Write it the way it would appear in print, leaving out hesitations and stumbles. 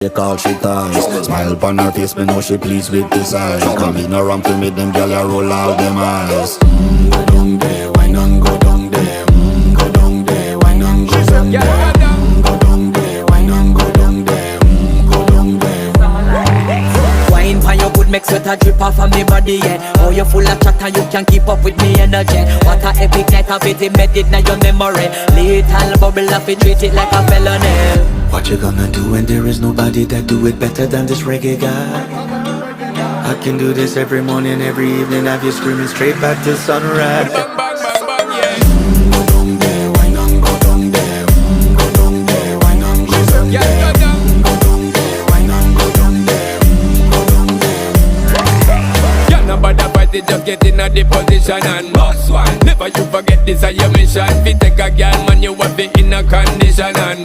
They call she ties. Smile upon her face, me know she pleased with this eyes. Come in around to me, them gyal a roll out them eyes. Go down there, why not go down there? Go down there, why not go down there? Go down there, why not go down there? Go down there. Wine pan your good, make sweat a drip off of me body, yeah. Oh, you full of chatter, you can keep up with me energy. What a epic night of it, embedded in your memory. Little bubble of it, treat it like a felony. What you gonna do when there is nobody that do it better than this reggae guy? I can do this every morning, every evening, have you screaming straight back to sunrise. Bang, bang, bang, bang, yeah. Go down there, why not go down there? Go down there, why not go down there? Yeah, go down. Go down there, why not go down there? Go down there. Yeah, nobody fight it, just get in a the position and boss one. Never you forget this is your mission. If you take a girl, man, you have it in a condition and